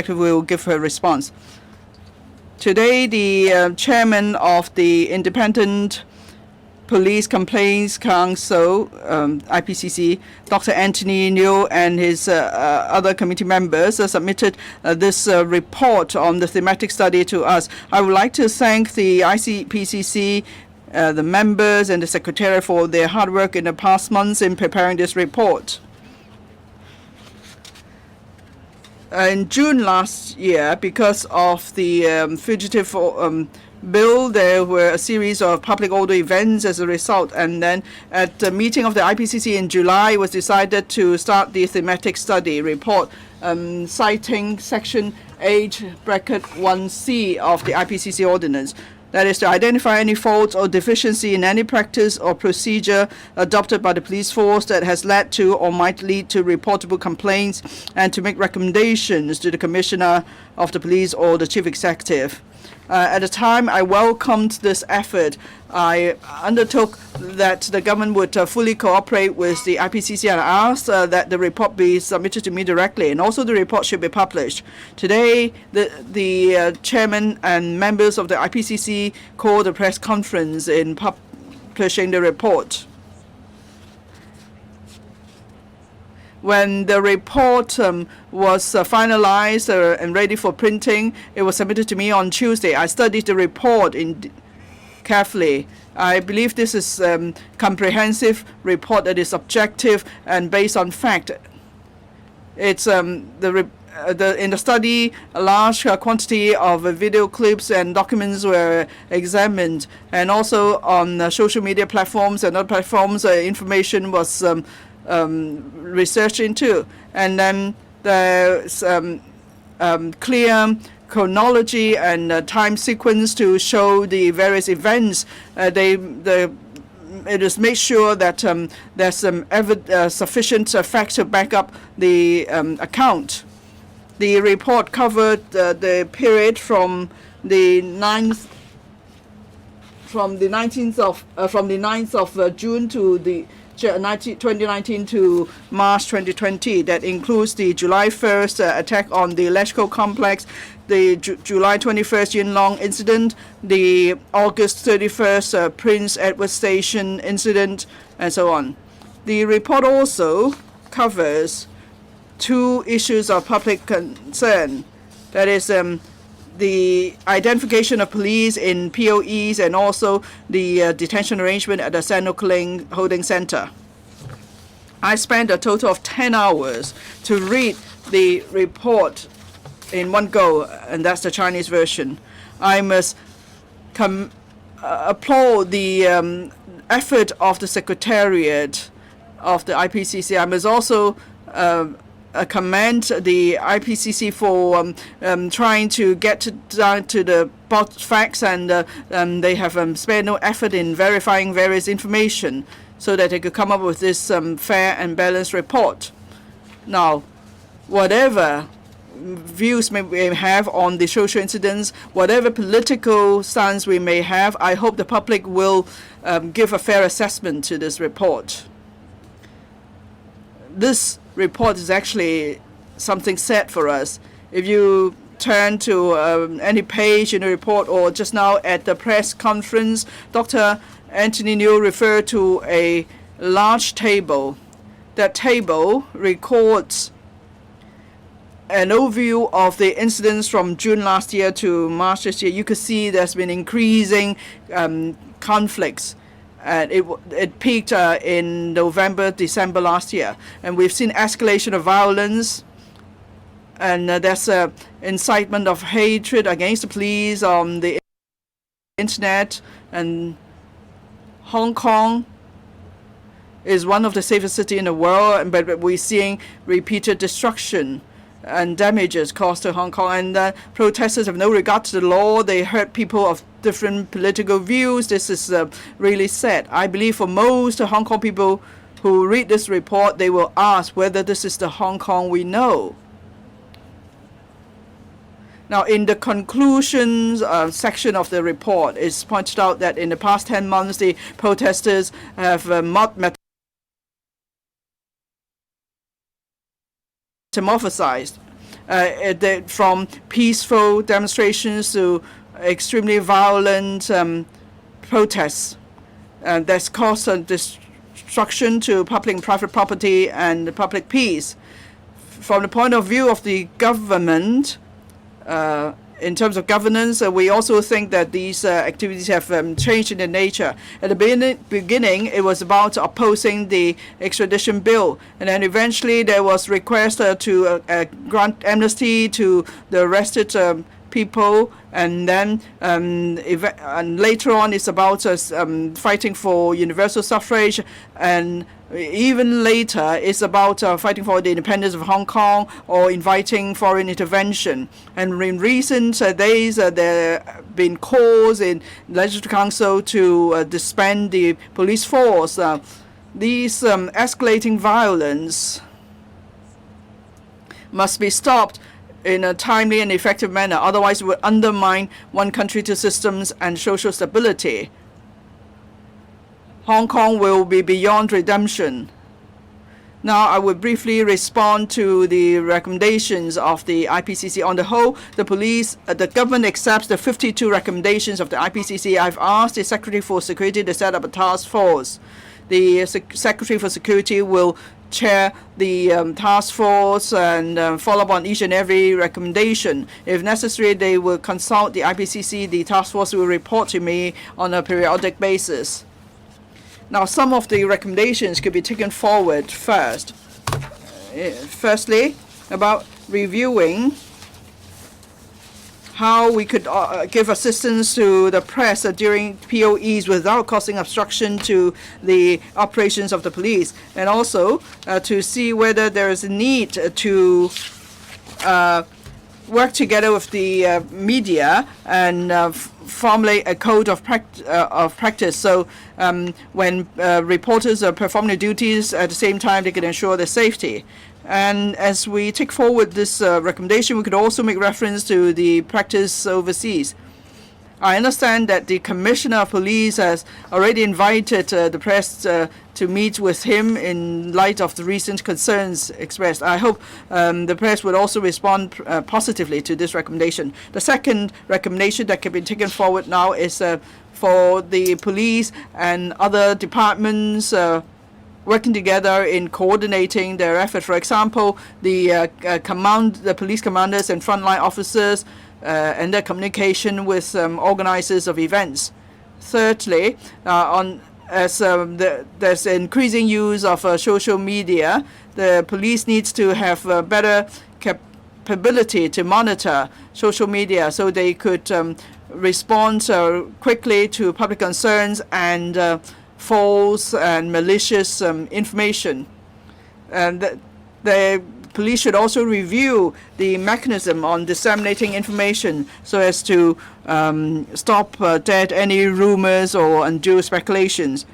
will give her response. Today, the chairman of the Independent Police Complaints Council, IPCC, Dr. Anthony New, and his other committee members submitted this report on the thematic study to us. I would like to thank the IPCC, the members, and the secretary for their hard work in the past months in preparing this report. In June last year, because of the fugitive bill, there were a series of public order events as a result. And then at the meeting of the IPCC in July, it was decided to start the thematic study report, citing Section 8(1)(c) of the IPCC ordinance. That is to identify any faults or deficiency in any practice or procedure adopted by the police force that has led to or might lead to reportable complaints, and to make recommendations to the Commissioner of the Police or the Chief Executive. At the time, I welcomed this effort. I undertook that the government would fully cooperate with the IPCC, and asked that the report be submitted to me directly, and also the report should be published. Today, the chairman and members of the IPCC called a press conference in publishing the report. When the report was finalized and ready for printing, it was submitted to me on Tuesday. I studied the report carefully. I believe this is a comprehensive report that is objective and based on fact. It's in the study, a large quantity of video clips and documents were examined, and also on social media platforms and other platforms, information was researched into. And then there's clear chronology and time sequence to show the various events. It is made sure that there's some sufficient facts to back up the account. The report covered the period from the 9th of June to the 2019 to March 2020. That includes the July 1st attack on the electrical complex, the July 21st Yin Long incident, the August 31st Prince Edward Station incident, and so on. The report also covers two issues of public concern. That is the identification of police in POEs, and also the detention arrangement at the Sano Kling Holding Center. I spent a total of 10 hours to read the report in one go, and that's the Chinese version. I must applaud the effort of the Secretariat of the IPCC. I must also commend the IPCC for trying to get down to the facts, and they have spared no effort in verifying various information so that they could come up with this fair and balanced report. Now, whatever views we may have on the social incidents, whatever political stance we may have, I hope the public will give a fair assessment to this report. This report is actually something sad for us. If you turn to any page in the report, or just now at the press conference, Dr. Anthony New referred to a large table. That table records an overview of the incidents from June last year to March this year. You could see there's been increasing conflicts. And it peaked in November, December last year. And we've seen escalation of violence, and there's incitement of hatred against the police on the internet. And Hong Kong is one of the safest cities in the world, but we're seeing repeated destruction and damages caused to Hong Kong. And protesters have no regard to the law. They hurt people of different political views. This is really sad. I believe for most Hong Kong people who read this report, they will ask whether this is the Hong Kong we know. Now, in the conclusions section of the report, it's pointed out that in the past 10 months, the protesters have metamorphosized. from peaceful demonstrations to extremely violent protests that's caused destruction to public and private property and public peace. From the point of view of the government, in terms of governance, we also think that these activities have changed in their nature. At the beginning, it was about opposing the extradition bill, and then eventually there was request to grant amnesty to the arrested people, and then and later on it's about fighting for universal suffrage, and even later it's about fighting for the independence of Hong Kong or inviting foreign intervention. And in recent days there have been calls in Legislative Council to disband the police force. These escalating violence must be stopped in a timely and effective manner, otherwise it would undermine one country, two systems and social stability. Hong Kong will be beyond redemption. Now I will briefly respond to the recommendations of the IPCC. On the whole, the government accepts the 52 recommendations of the IPCC. I've asked the Secretary for Security to set up a task force. The Secretary for Security will chair the task force and follow up on each and every recommendation. If necessary, they will consult the IPCC. The task force will report to me on a periodic basis. Now, some of the recommendations could be taken forward first. Firstly, about reviewing how we could give assistance to the press during POEs without causing obstruction to the operations of the police, and also to see whether there is a need to work together with the media and formulate a code of practice. So when reporters are performing their duties, at the same time they can ensure their safety. And as we take forward this recommendation, we could also make reference to the practice overseas. I understand that the Commissioner of Police has already invited the press to meet with him in light of the recent concerns expressed. I hope the press would also respond positively to this recommendation. The second recommendation that can be taken forward now is for the police and other departments working together in coordinating their effort. For example, the police commanders and frontline officers and their communication with organizers of events. Thirdly, there's increasing use of social media, the police needs to have better capability to monitor social media so they could respond quickly to public concerns and false and malicious information. And the police should also review the mechanism on disseminating information so as to stop dead any rumors or undue speculations.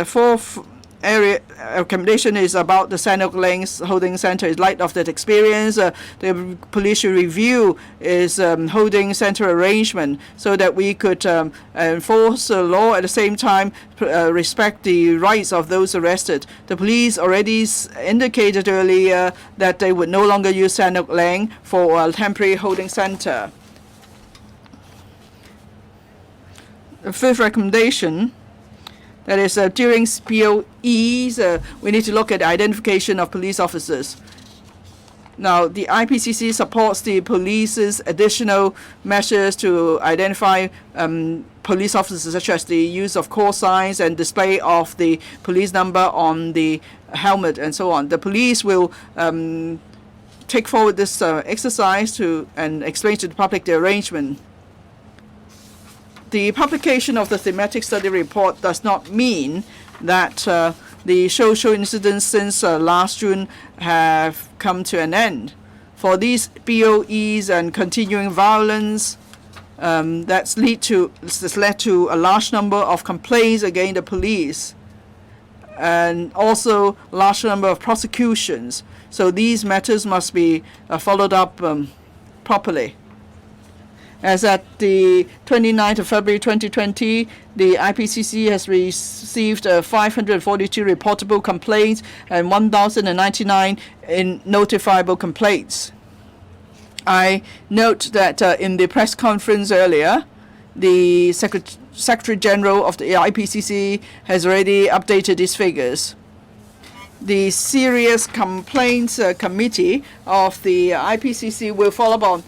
Fourth area recommendation is about the Sanok Links Holding Center. In light of that experience, the police should review its holding center arrangement so that we could enforce the law at the same time respect the rights of those arrested. The police already indicated earlier that they would no longer use Sanok Link for a temporary holding center. The fifth recommendation, that is, during POEs, we need to look at the identification of police officers. Now, the IPCC supports the police's additional measures to identify police officers, such as the use of call signs and display of the police number on the helmet and so on. The police will take forward this exercise and explain to the public the arrangement. The publication of the thematic study report does not mean that the social incidents since last June have come to an end. For these POEs and continuing violence, that's led to a large number of complaints against the police and also a large number of prosecutions. So these matters must be followed up properly. As at the 29th of February 2020, the IPCC has received 542 reportable complaints and 1,099 notifiable complaints. I note that in the press conference earlier, the Secretary General of the IPCC has already updated these figures. The Serious Complaints Committee of the IPCC will follow up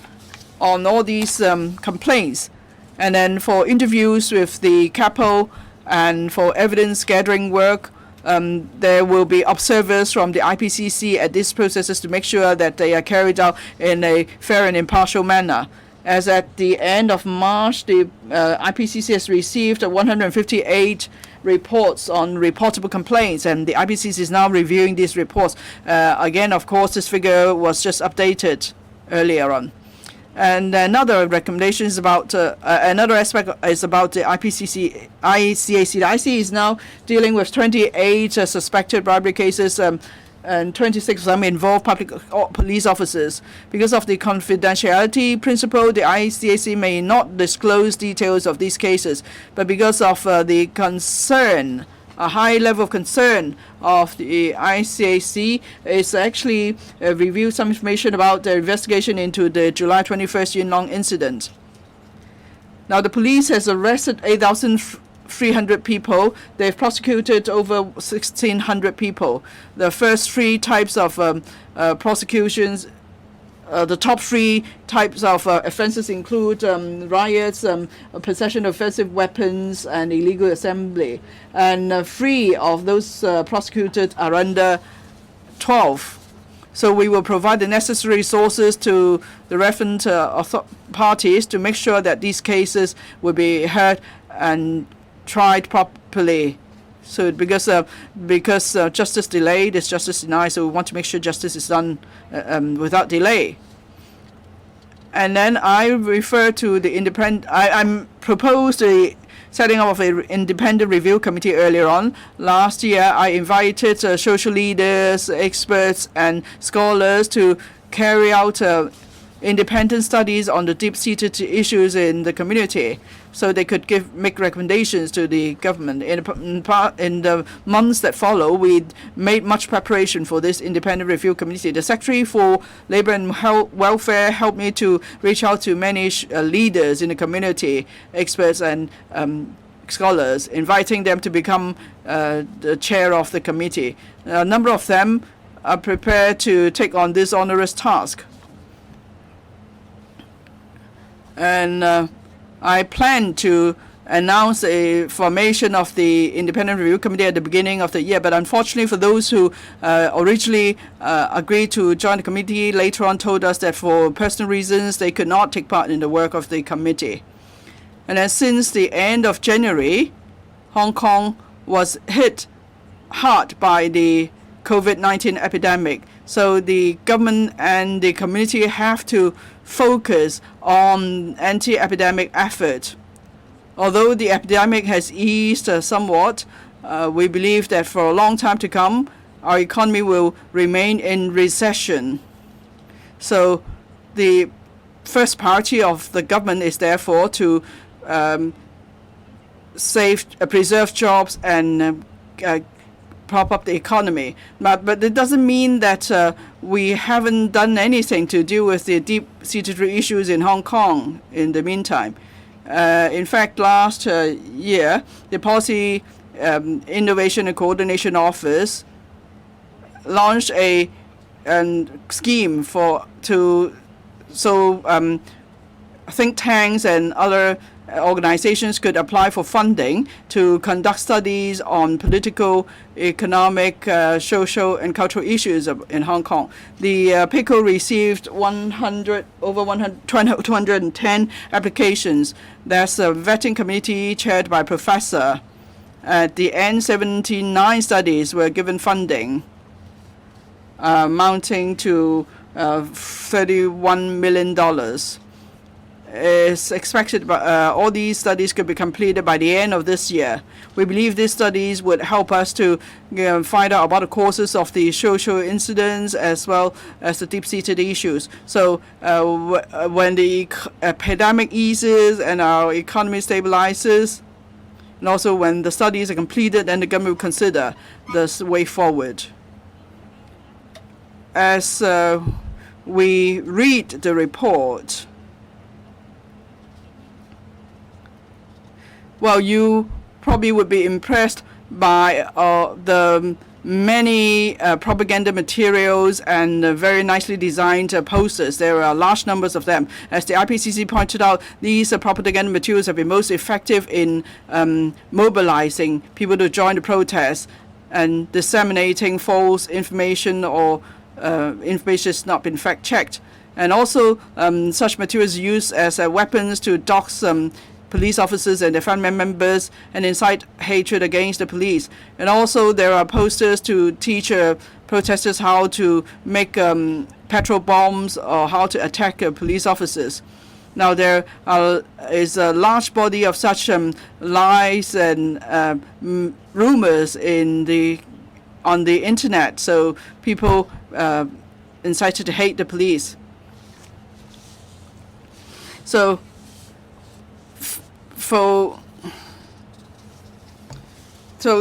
on all these complaints. And then for interviews with the CAPO and for evidence gathering work, there will be observers from the IPCC at these processes to make sure that they are carried out in a fair and impartial manner. As at the end of March, the IPCC has received 158 reports on reportable complaints, and the IPCC is now reviewing these reports. Again, of course, this figure was just updated earlier on. And another recommendation is about another aspect is about the IPCC, ICAC. The IC is now dealing with 28 suspected bribery cases, and 26 of them involve public police officers. Because of the confidentiality principle, the ICAC may not disclose details of these cases. But because of the concern, a high level of concern of the ICAC, is actually reviewed some information about the investigation into the July 21st Yuen Long incident. Now, the police has arrested 8,300 people. They've prosecuted over 1,600 people. The first three types of prosecutions, the top three types of offenses include riots, possession of offensive weapons, and illegal assembly. And three of those prosecuted are under 12. So we will provide the necessary resources to the relevant parties to make sure that these cases will be heard and tried properly. So because justice delayed is justice denied, so we want to make sure justice is done without delay. And then I refer to the independent. I proposed the setting up of an independent review committee earlier on. Last year, I invited social leaders, experts, and scholars to carry out independent studies on the deep-seated issues in the community, so they could make recommendations to the government. In the months that follow, we made much preparation for this independent review committee. The Secretary for Labour and Welfare helped me to reach out to many leaders in the community, experts and scholars, inviting them to become the chair of the committee. A number of them are prepared to take on this onerous task. And I plan to announce a formation of the Independent Review Committee at the beginning of the year. But unfortunately, for those who originally agreed to join the committee, later on told us that for personal reasons, they could not take part in the work of the committee. And then since the end of January, Hong Kong was hit hard by the COVID-19 epidemic. So the government and the community have to focus on anti-epidemic effort. Although the epidemic has eased somewhat, we believe that for a long time to come, our economy will remain in recession. So the first priority of the government is therefore to preserve jobs and prop up the economy. But it doesn't mean that we haven't done anything to deal with the deep-seated issues in Hong Kong in the meantime. In fact, last year, the Policy Innovation and Coordination Office launched a scheme so think tanks and other organizations could apply for funding to conduct studies on political, economic, social, and cultural issues in Hong Kong. The PICO received 210 applications. There's a vetting committee chaired by a professor. At the end, 79 studies were given funding, amounting to $31 million. Is expected all these studies could be completed by the end of this year. We believe these studies would help us to find out about the causes of the social incidents as well as the deep-seated issues. So when the epidemic eases and our economy stabilizes, and also when the studies are completed, then the government will consider this way forward. As we read the report, well, you probably would be impressed by the many propaganda materials and very nicely designed posters. There are large numbers of them. As the IPCC pointed out, these propaganda materials have been most effective in mobilizing people to join the protests and disseminating false information or information has not been fact-checked. And also such materials used as weapons to dox police officers and their family members and incite hatred against the police. And also there are posters to teach protesters how to make petrol bombs or how to attack police officers. Now there is a large body of such lies and rumors on the internet, so people incited to hate the police. So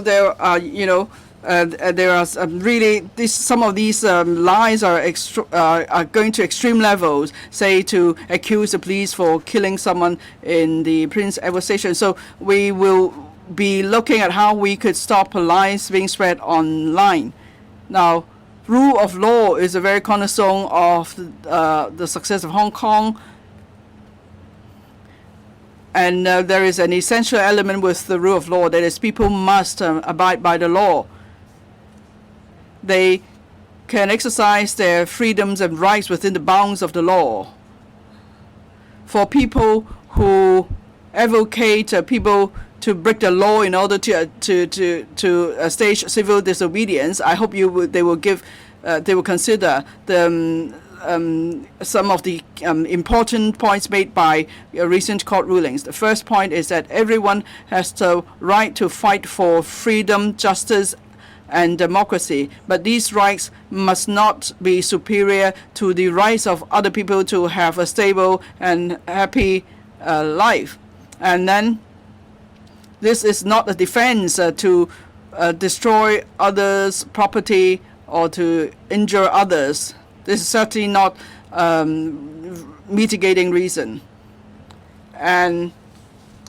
there are, there are really some of these lies are going to extreme levels, say to accuse the police for killing someone in the Prince Edward Station. So we will be looking at how we could stop lies being spread online. Now, rule of law is a very cornerstone of the success of Hong Kong. And there is an essential element with the rule of law, that is, people must abide by the law. They can exercise their freedoms and rights within the bounds of the law. For people who advocate people to break the law in order to stage civil disobedience, I hope they will consider some of the important points made by recent court rulings. The first point is that everyone has the right to fight for freedom, justice, and democracy, but these rights must not be superior to the rights of other people to have a stable and happy life. And then this is not a defense to destroy others' property or to injure others. This is certainly not mitigating reason. And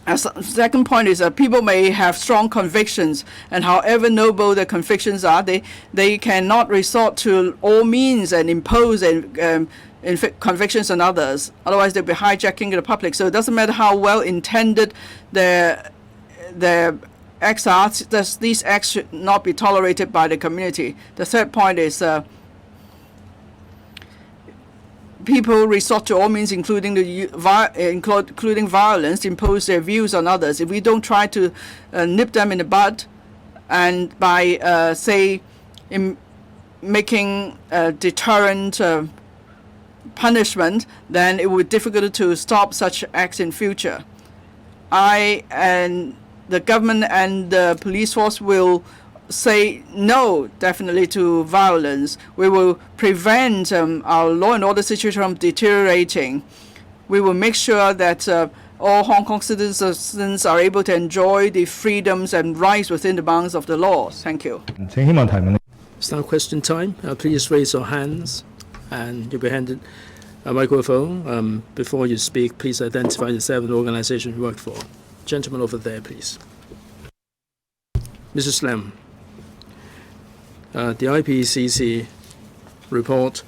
a second point is that people may have strong convictions, and however noble their convictions are, they cannot resort to all means and impose convictions on others. Otherwise, they'll be hijacking the public. So it doesn't matter how well intended their acts are, these acts should not be tolerated by the community. The third point is people resort to all means, including violence, to impose their views on others. If we don't try to nip them in the bud, and by making deterrent punishment, then it would be difficult to stop such acts in future. The government and the police force will say no, definitely, to violence. We will prevent our law and order situation from deteriorating. We will make sure that all Hong Kong citizens are able to enjoy the freedoms and rights within the bounds of the law. Thank you. It's now question time. Please raise your hands and you'll be handed a microphone. Before you speak, please identify yourself and the organization you work for. Gentleman over there, please. Mrs. Lam. The IPCC report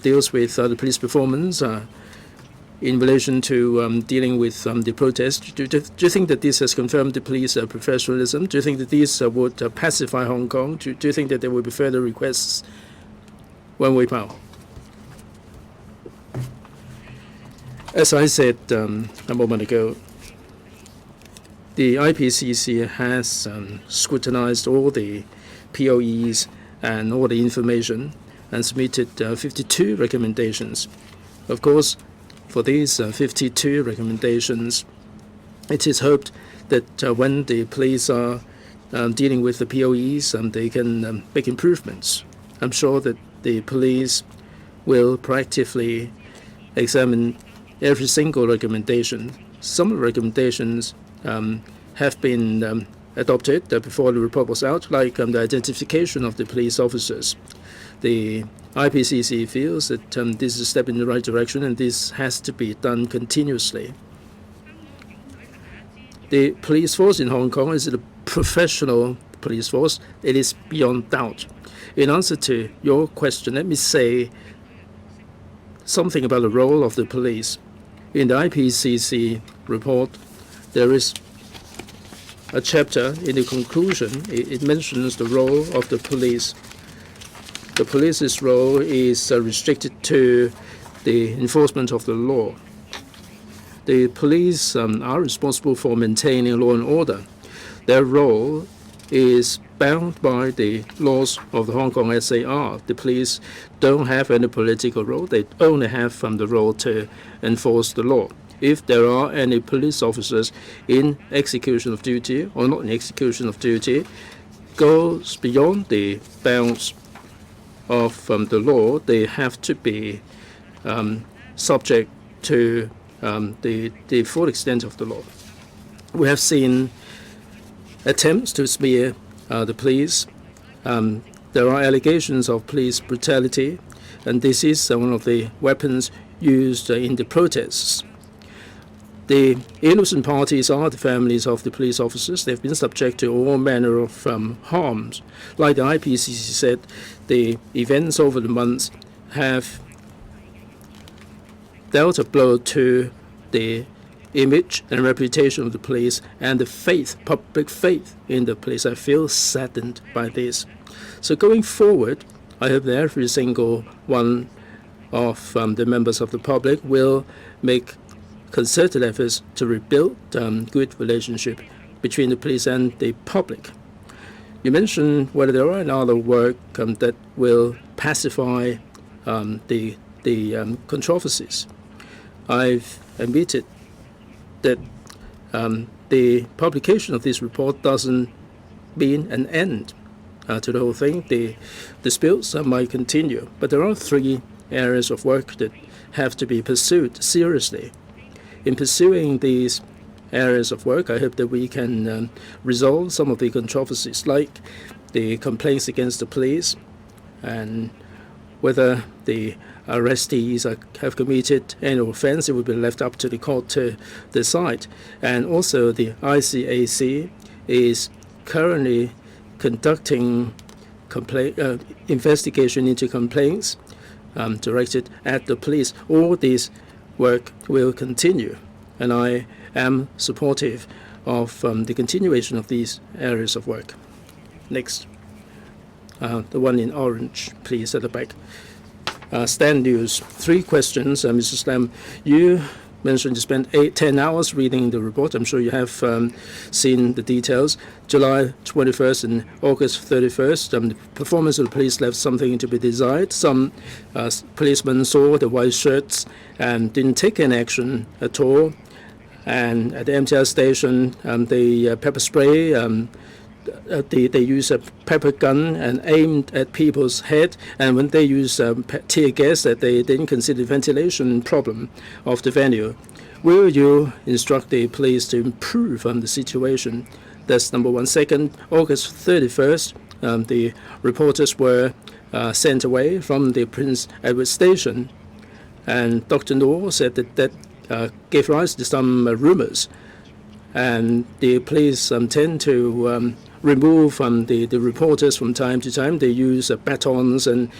deals with the police performance in relation to dealing with the protest. Do you think that this has confirmed the police professionalism? Do you think that this would pacify Hong Kong? Do you think that there will be further requests? Wen Wei-Pao. As I said a moment ago, the IPCC has scrutinized all the POEs and all the information and submitted 52 recommendations. Of course, for these 52 recommendations, it is hoped that when the police are dealing with the POEs, they can make improvements. I'm sure that the police will proactively examine every single recommendation. Some recommendations have been adopted before the report was out, like the identification of the police officers. the IPCC feels that this is a step in the right direction, and this has to be done continuously. The police force in Hong Kong is a professional police force. It is beyond doubt. In answer to your question, let me say something about the role of the police. In the IPCC report, there is a chapter in the conclusion. It mentions the role of the police. The police's role is restricted to the enforcement of the law. The police are responsible for maintaining law and order. Their role is bound by the laws of the Hong Kong SAR. The police don't have any political role. They only have the role to enforce the law. If there are any police officers in execution of duty or not in execution of duty, goes beyond the bounds of the law, they have to be subject to the full extent of the law. We have seen attempts to smear the police. There are allegations of police brutality, and this is one of the weapons used in the protests. The innocent parties are the families of the police officers. They've been subject to all manner of harms. Like the IPCC said, the events over the months have dealt a blow to the image and reputation of the police and the faith, public faith in the police. I feel saddened by this. So going forward, I hope that every single one of the members of the public will make concerted efforts to rebuild good relationship between the police and the public. You mentioned whether there are any other work that will pacify the controversies. I've admitted that the publication of this report doesn't mean an end to the whole thing. The disputes might continue, but there are 3 areas of work that have to be pursued seriously. In pursuing these areas of work, I hope that we can resolve some of the controversies, like the complaints against the police and whether the arrestees have committed any offense. It will be left up to the court to decide. And also the ICAC is currently conducting investigation into complaints directed at the police. All these work will continue, and I am supportive of the continuation of these areas of work. Next, the one in orange, please, at the back. Stand News, 3 questions. Mrs. Lam, you mentioned you spent 10 hours reading the report. I'm sure you have seen the details. July 21st and August 31st, the performance of the police left something to be desired. Some policemen saw the white shirts and didn't take any action at all. And at the MTR station, the pepper spray, they use a pepper gun and aimed at people's head. And when they use tear gas, that they didn't consider the ventilation problem of the venue. Will you instruct the police to improve on the situation? That's number one. Second, August 31st, the reporters were sent away from the Prince Edward Station. And Dr. Noor said that gave rise to some rumors. And the police tend to remove the reporters from time to time. They use batons and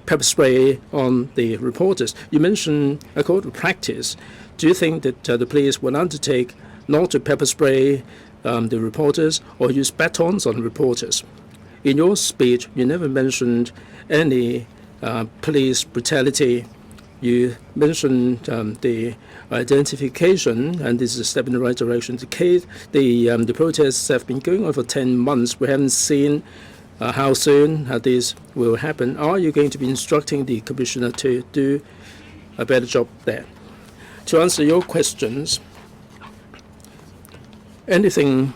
pepper spray on the reporters. You mentioned a code of practice. Do you think that the police will undertake not to pepper spray the reporters or use batons on reporters? In your speech, you never mentioned any police brutality. You mentioned the identification, and this is a step in the right direction. The protests have been going on for 10 months. We haven't seen how soon this will happen. Are you going to be instructing the commissioner to do a better job there? To answer your questions, anything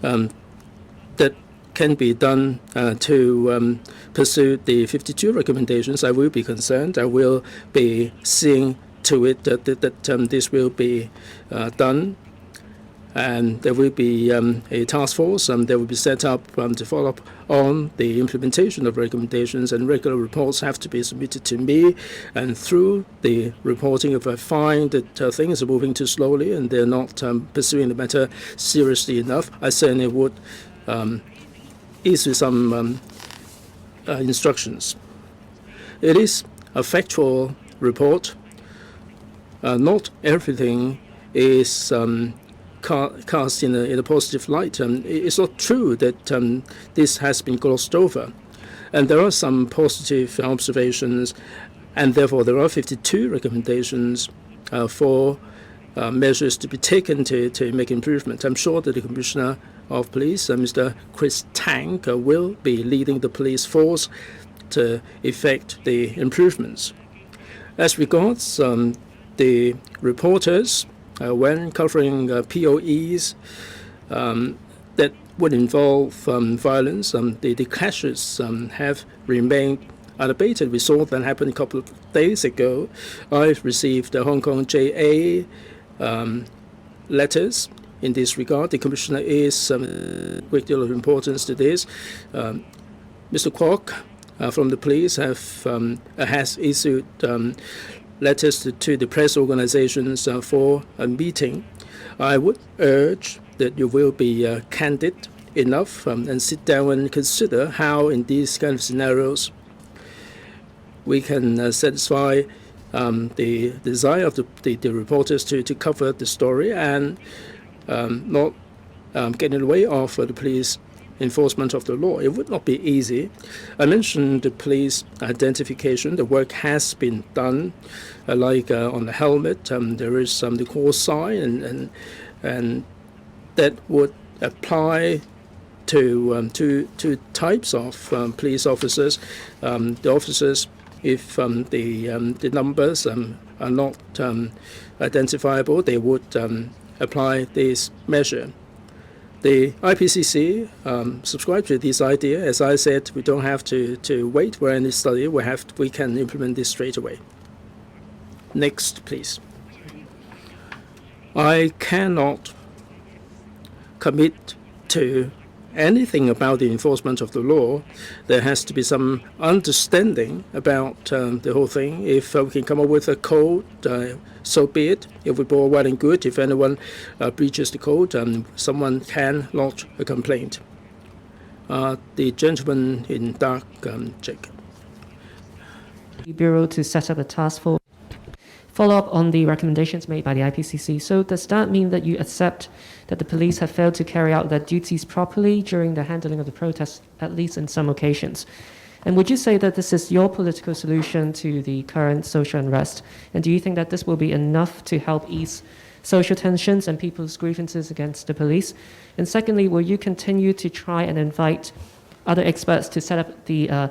that can be done to pursue the 52 recommendations, I will be concerned. I will be seeing to it that this will be done. and there will be a task force that will be set up to follow up on the implementation of recommendations, and regular reports have to be submitted to me. And through the reporting, if I find that things are moving too slowly and they're not pursuing the matter seriously enough, I certainly would issue some instructions. It is a factual report. Not everything is cast in a positive light. It's not true that this has been glossed over. And there are some positive observations, and therefore there are 52 recommendations for measures to be taken to make improvement. I'm sure that the Commissioner of Police, Mr. Chris Tang, will be leading the police force to effect the improvements. As regards the reporters, when covering POEs that would involve violence, the clashes have remained unabated. We saw that happen a couple of days ago. I've received the Hong Kong JA letters in this regard. The Commissioner is a great deal of importance to this. Mr. Kwok from the police has issued letters to the press organizations for a meeting. I would urge that you will be candid enough and sit down and consider how in these kind of scenarios we can satisfy the desire of the reporters to cover the story and not get in the way of the police enforcement of the law. It would not be easy. I mentioned the police identification. The work has been done, like on the helmet. There is the call sign, and that would apply to two types of police officers. The officers, if the numbers are not identifiable, they would apply this measure. The IPCC subscribed to this idea. As I said, we don't have to wait for any study. We can implement this straight away. Next, please. I cannot commit to anything about the enforcement of the law. There has to be some understanding about the whole thing. If we can come up with a code, so be it. It would be all well and good. If anyone breaches the code, someone can lodge a complaint. The gentleman in dark, Jacob. The Bureau to set up a task force, follow up on the recommendations made by the IPCC. So does that mean that you accept that the police have failed to carry out their duties properly during the handling of the protests, at least in some occasions? And would you say that this is your political solution to the current social unrest? And do you think that this will be enough to help ease social tensions and people's grievances against the police? And secondly, will you continue to try and invite other experts to set up the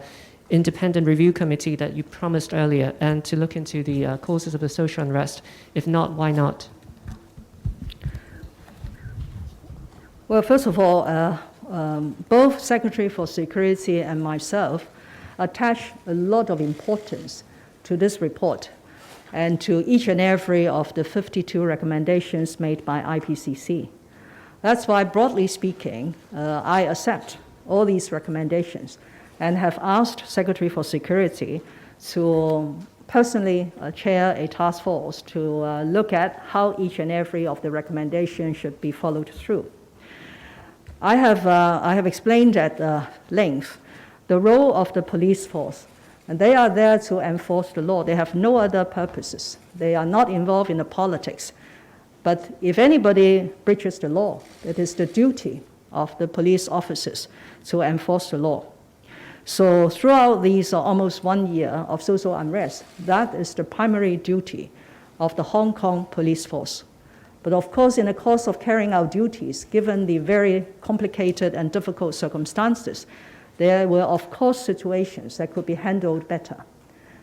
independent review committee that you promised earlier and to look into the causes of the social unrest? If not, why not? Well, first of all, both Secretary for Security and myself attach a lot of importance to this report and to each and every of the 52 recommendations made by IPCC. That's why, broadly speaking, I accept all these recommendations and have asked Secretary for Security to personally chair a task force to look at how each and every of the recommendations should be followed through. I have explained at length the role of the police force, and they are there to enforce the law. They have no other purposes. They are not involved in the politics. But if anybody breaches the law, it is the duty of the police officers to enforce the law. So throughout these almost 1 year of social unrest, that is the primary duty of the Hong Kong police force. But of course, in the course of carrying out duties, given the very complicated and difficult circumstances, there were of course situations that could be handled better.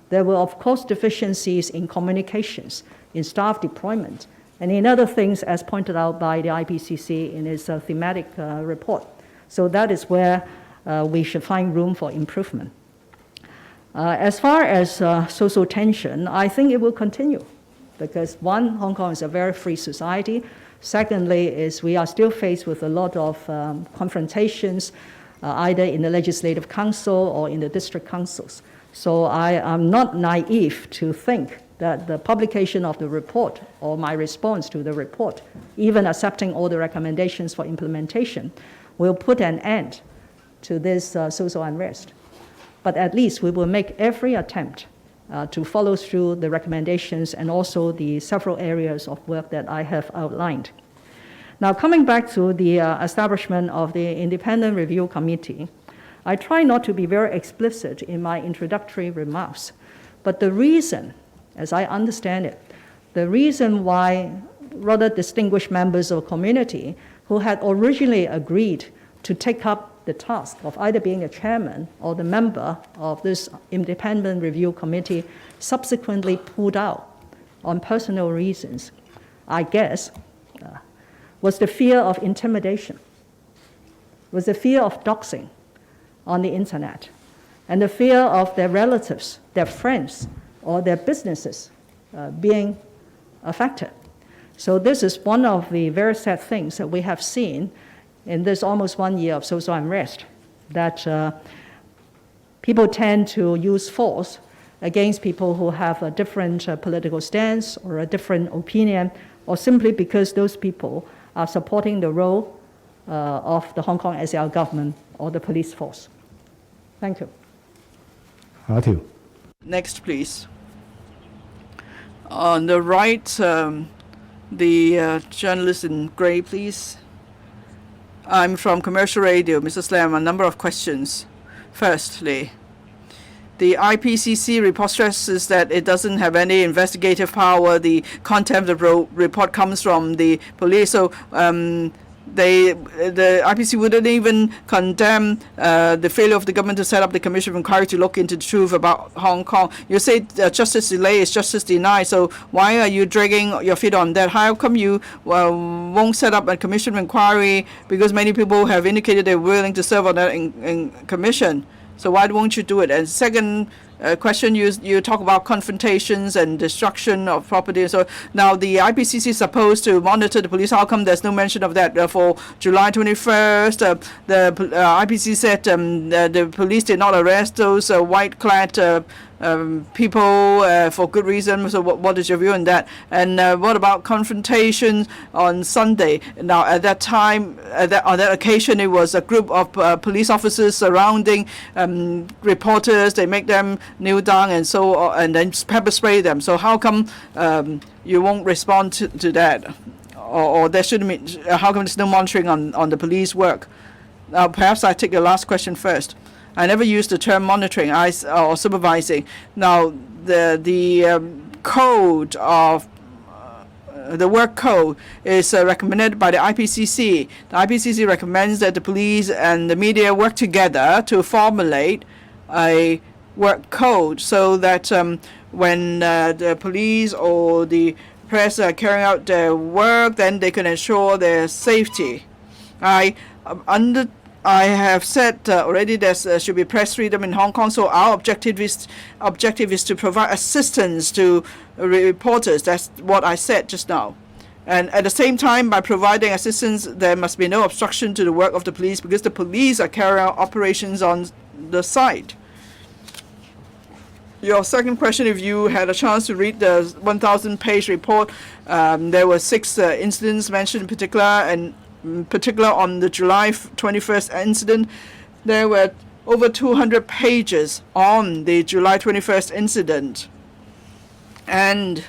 There were of course deficiencies in communications, in staff deployment, and in other things as pointed out by the IPCC in its thematic report. So that is where we should find room for improvement. As far as social tension, I think it will continue. because one, Hong Kong is a very free society. Secondly, is we are still faced with a lot of confrontations, either in the Legislative Council or in the district councils. So I am not naive to think that the publication of the report or my response to the report, even accepting all the recommendations for implementation, will put an end to this social unrest. But at least we will make every attempt to follow through the recommendations and also the several areas of work that I have outlined. Now, coming back to the establishment of the Independent Review Committee, I try not to be very explicit in my introductory remarks, but the reason, as I understand it, the reason why rather distinguished members of the community who had originally agreed to take up the task of either being the chairman or the member of this independent review committee subsequently pulled out on personal reasons, I guess, was the fear of intimidation, was the fear of doxing on the internet, and the fear of their relatives, their friends, or their businesses being affected. So this is one of the very sad things that we have seen in this almost 1 year of social unrest, that people tend to use force against people who have a different political stance or a different opinion, or simply because those people are supporting the role of the Hong Kong SAR government or the police force. Thank you. 下一條。 Next, please. On the right, the journalist in grey, please. I'm from Commercial Radio, Mr. Slam. A number of questions. Firstly, the IPCC report stresses that it doesn't have any investigative power. The content of the report comes from the police. So the IPCC wouldn't even condemn the failure of the government to set up the Commission of Inquiry to look into the truth about Hong Kong. You say justice delay is justice denied, so why are you dragging your feet on that? How come you won't set up a Commission of Inquiry? Because many people have indicated they're willing to serve on that in commission. So why won't you do it? And second question, you talk about confrontations and destruction of property. So now the IPCC is supposed to monitor the police. How come there's no mention of that? For July 21st, the IPCC said the police did not arrest those white-clad people for good reason. So what is your view on that? And what about confrontations on Sunday? Now at that time, on that occasion, it was a group of police officers surrounding reporters. They make them kneel down and then pepper spray them. So how come you won't respond to that? Or there shouldn't be, how come there's no monitoring on the police work? Now perhaps I take the last question first. I never used the term monitoring or supervising. Now, the code of the work code is recommended by the IPCC. The IPCC recommends that the police and the media work together to formulate a work code so that when the police or the press are carrying out their work, then they can ensure their safety. I have said already there should be press freedom in Hong Kong, so our objective is to provide assistance to reporters. That's what I said just now. And at the same time, by providing assistance, there must be no obstruction to the work of the police because the police are carrying out operations on the site. Your second question, if you had a chance to read the 1,000-page report, there were 6 incidents mentioned in particular, and in particular on the July 21st incident, there were over 200 pages on the July 21st incident. And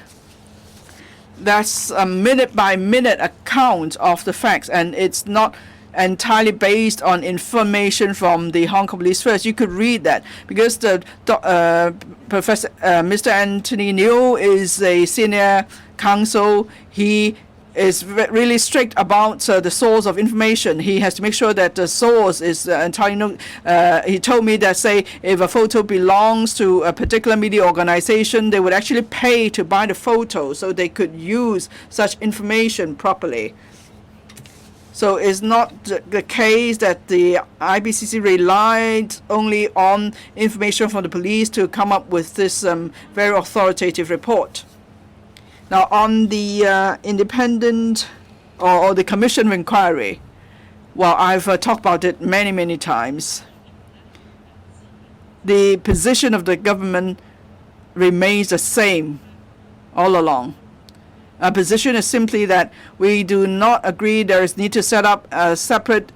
that's a minute-by-minute account of the facts, and it's not entirely based on information from the Hong Kong Police First. You could read that because the Professor Mr. Anthony Niu is a senior counsel. He is really strict about the source of information. He has to make sure that the source is entirely he told me that, say, if a photo belongs to a particular media organization, they would actually pay to buy the photo so they could use such information properly. So it's not the case that the IPCC relied only on information from the police to come up with this very authoritative report. Now, on the independent or the commission of inquiry, well, I've talked about it many, many times. The position of the government remains the same all along. Our position is simply that we do not agree there is need to set up a separate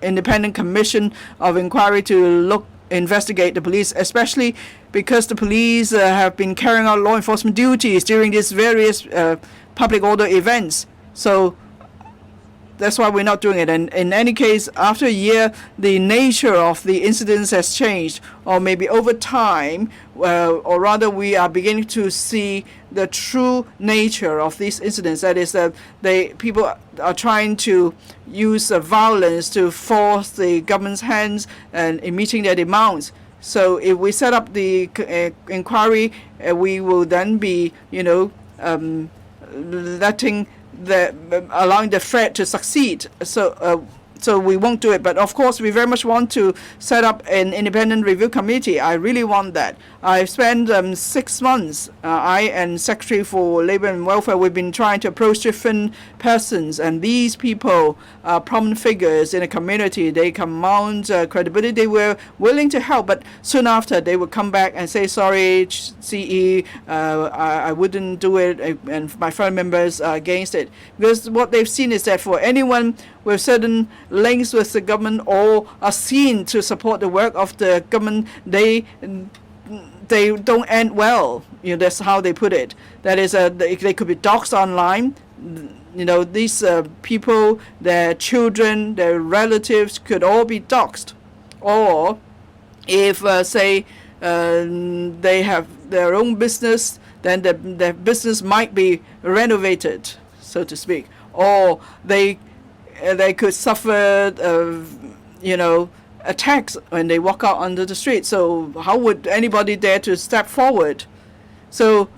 independent commission of inquiry to investigate the police, especially because the police have been carrying out law enforcement duties during these various public order events. So that's why we're not doing it. And in any case, after a year, the nature of the incidents has changed, or maybe over time, or rather we are beginning to see the true nature of these incidents. That is that people are trying to use violence to force the government's hands and in meeting their demands. So if we set up the inquiry, we will then be, allowing the threat to succeed. So we won't do it. But of course, we very much want to set up an independent review committee. I really want that. I've spent 6 months, I and Secretary for Labour and Welfare, we've been trying to approach different persons. And these people are prominent figures in the community. They command credibility. They were willing to help. But soon after, they would come back and say, sorry, CE, I wouldn't do it. And my fellow members are against it. Because what they've seen is that for anyone with certain links with the government or are seen to support the work of the government, they don't end well. That's how they put it. That is, they could be doxxed online. These people, their children, their relatives could all be doxxed. Or if, say, they have their own business, then their business might be renovated, so to speak. Or they could suffer, attacks when they walk out onto the street. So how would anybody dare to step forward? So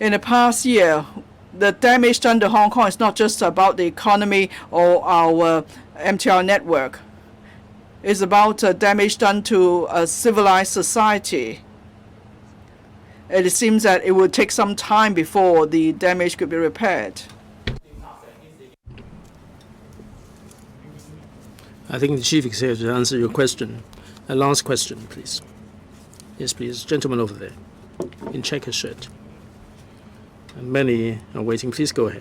in the past year, the damage done to Hong Kong is not just about the economy or our MTR network. It's about damage done to a civilized society. And it seems that it would take some time before the damage could be repaired. I think the Chief Executive answer your question. A last question, please. Yes, please. Gentleman over there in checker shirt. And many are waiting. Please go ahead.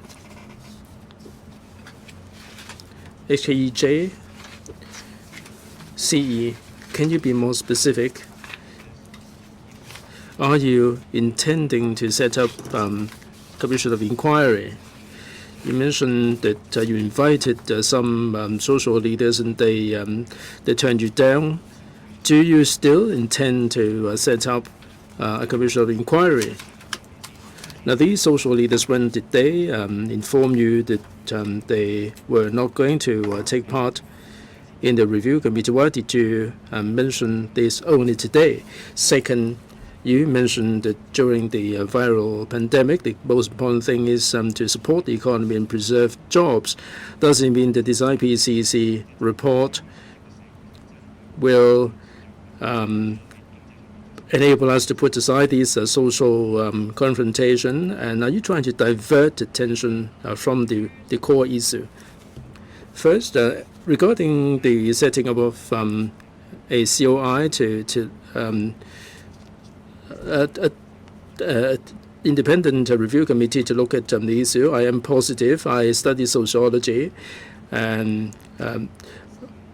HKEJ, CE, can you be more specific? Are you intending to set up commission of inquiry? You mentioned that you invited some social leaders and they turned you down. Do you still intend to set up a commission of inquiry? Now, these social leaders, when did they inform you that they were not going to take part in the review committee? Why did you mention this only today? Second, you mentioned that during the viral pandemic, the most important thing is to support the economy and preserve jobs. Does it mean that this IPCC report will enable us to put aside these social confrontation? And are you trying to divert attention from the core issue? First, regarding the setting up of a COI to independent review committee to look at the issue, I am positive. I study sociology, and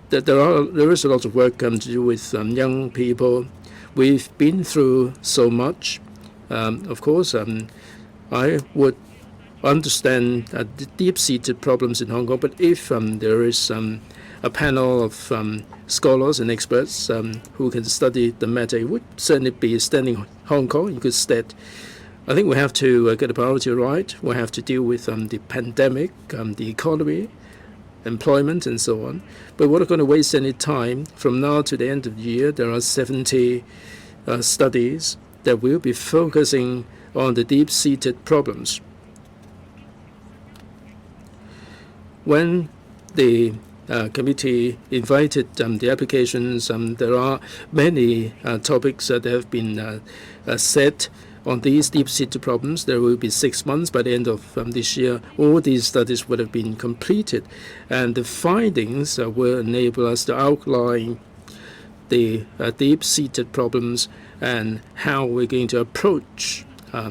there is a lot of work to do with young people. We've been through so much. Of course, I would understand the deep-seated problems in Hong Kong, but if there is a panel of scholars and experts who can study the matter, it would certainly be standing Hong Kong in good stead. I think we have to get the priority right. We have to deal with the pandemic, the economy, employment, and so on. But we're not going to waste any time. From now to the end of the year, there are 70 studies that will be focusing on the deep-seated problems. When the committee invited the applications, there are many topics that have been set on these deep-seated problems. There will be 6 months by the end of this year. All these studies would have been completed, and the findings will enable us to outline the deep-seated problems and how we're going to approach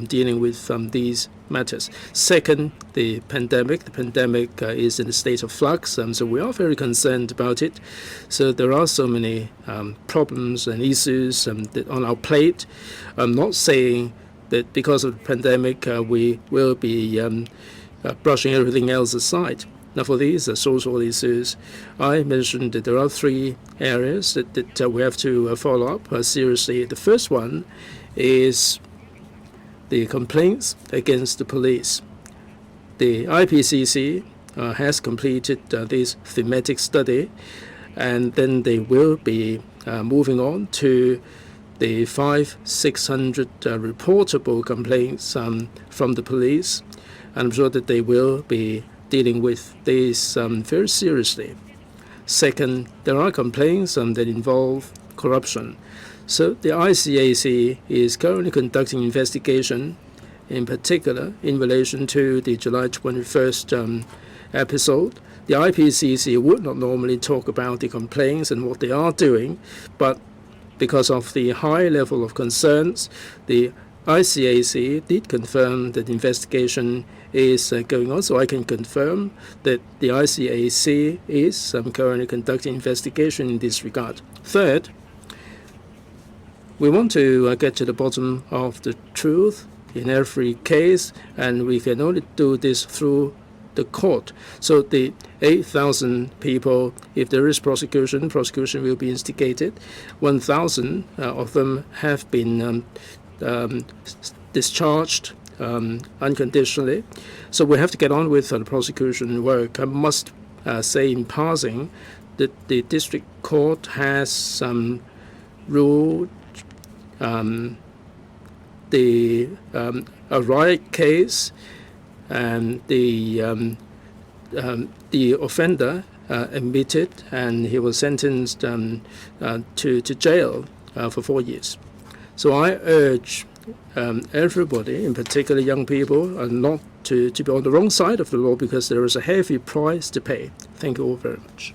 dealing with these matters. Second, the pandemic. The pandemic is in a state of flux, so we are very concerned about it. So there are so many problems and issues on our plate. I'm not saying that because of the pandemic we will be brushing everything else aside. Now, for these social issues, I mentioned that there are 3 areas that we have to follow up seriously. The first one is the complaints against the police. The IPCC has completed this thematic study, and then they will be moving on to the 500-600 reportable complaints from the police. I'm sure that they will be dealing with this very seriously. Second, there are complaints that involve corruption. So the ICAC is currently conducting investigation, in particular in relation to the July 21st episode. The IPCC would not normally talk about the complaints and what they are doing, but because of the high level of concerns, the ICAC did confirm that the investigation is going on, so I can confirm that the ICAC is currently conducting investigation in this regard. Third, we want to get to the bottom of the truth in every case, and we can only do this through the court. So the 8,000 people, if there is prosecution will be instigated. 1,000 of them have been discharged unconditionally. So we have to get on with the prosecution work. I must say in passing that the district court has ruled a riot case, and the offender admitted, and he was sentenced to jail for 4 years. So I urge everybody, in particular young people, not to be on the wrong side of the law, because there is a heavy price to pay. Thank you all very much.